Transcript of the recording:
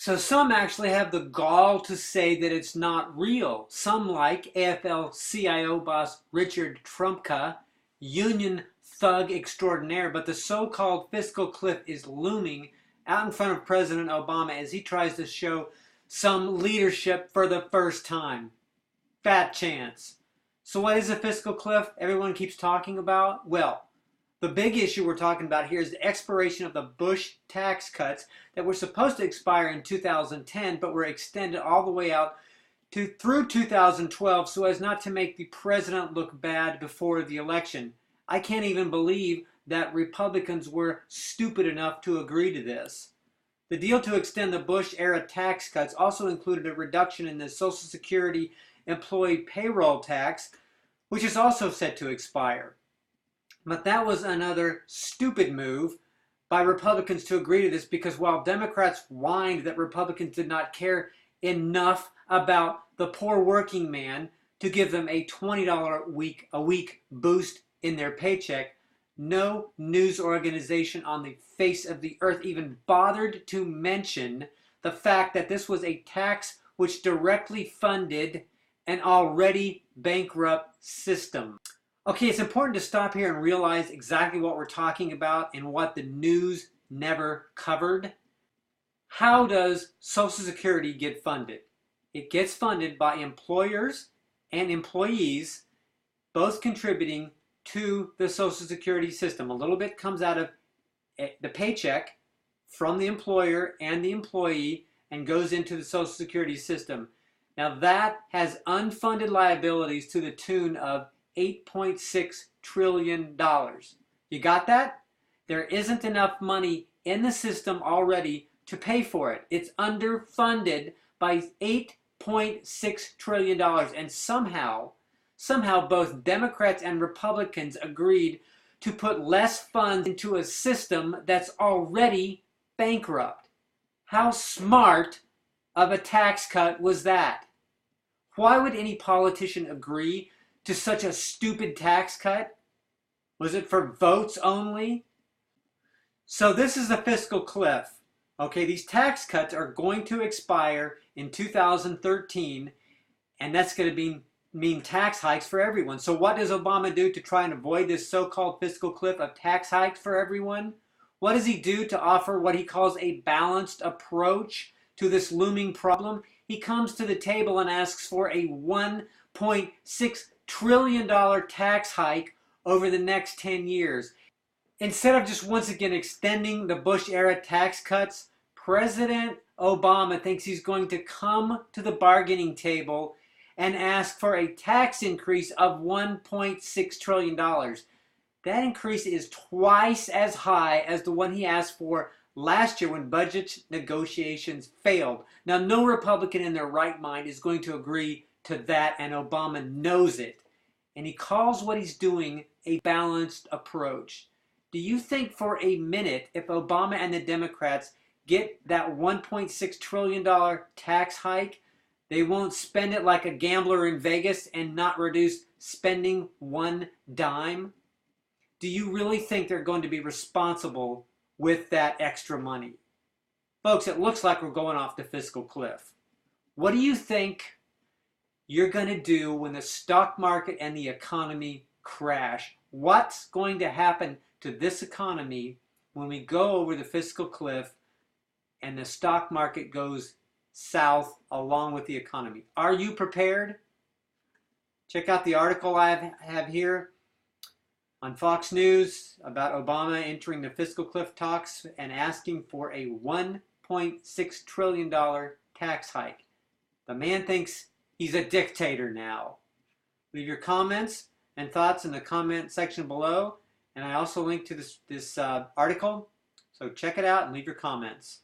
So some actually have the gall to say that it's not real. Some, like AFL-CIO boss Richard Trumka, union thug extraordinaire, but the so-called fiscal cliff is looming out in front of President Obama as he tries to show some leadership for the first time. Fat chance. So what is a fiscal cliff everyone keeps talking about? Well, the big issue we're talking about here is the expiration of the Bush tax cuts that were supposed to expire in 2010, but were extended all the way out through 2012 so as not to make the president look bad before the election. I can't even believe that Republicans were stupid enough to agree to this. The deal to extend the Bush-era tax cuts also included a reduction in the Social Security employee payroll tax, which is also set to expire. But that was another stupid move by Republicans to agree to this, because while Democrats whined that Republicans did not care enough about the poor working man to give them a $20 a week boost in their paycheck, no news organization on the face of the earth even bothered to mention the fact that this was a tax which directly funded an already bankrupt system. Okay, it's important to stop here and realize exactly what we're talking about and what the news never covered. How does Social Security get funded? It gets funded by employers and employees, both contributing to the Social Security system. A little bit comes out of the paycheck from the employer and the employee and goes into the Social Security system. Now that has unfunded liabilities to the tune of $8.6 trillion. You got that? There isn't enough money in the system already to pay for it. It's underfunded by $8.6 trillion. And somehow both Democrats and Republicans agreed to put less funds into a system that's already bankrupt. How smart of a tax cut was that? Why would any politician agree to such a stupid tax cut? Was it for votes only? So this is the fiscal cliff. Okay, these tax cuts are going to expire in 2013, and that's going to mean tax hikes for everyone. So what does Obama do to try and avoid this so-called fiscal cliff of tax hikes for everyone? What does he do to offer what he calls a balanced approach to this looming problem? He comes to the table and asks for a $1.6 trillion tax hike over the next 10 years. Instead of just once again extending the Bush-era tax cuts, President Obama thinks he's going to come to the bargaining table and ask for a tax increase of $1.6 trillion. That increase is twice as high as the one he asked for last year when budget negotiations failed. Now, no Republican in their right mind is going to agree to that, and Obama knows it. And he calls what he's doing a balanced approach. Do you think for a minute, if Obama and the Democrats get that $1.6 trillion tax hike, they won't spend it like a gambler in Vegas and not reduce spending one dime? Do you really think they're going to be responsible with that extra money? Folks, it looks like we're going off the fiscal cliff. What do you think you're going to do when the stock market and the economy crash? What's going to happen to this economy when we go over the fiscal cliff and the stock market goes south along with the economy? Are you prepared? Check out the article I have here on Fox News about Obama entering the fiscal cliff talks and asking for a $1.6 trillion tax hike. The man thinks he's a dictator now. Leave your comments and thoughts in the comment section below. And I also linked to this article. So check it out and leave your comments.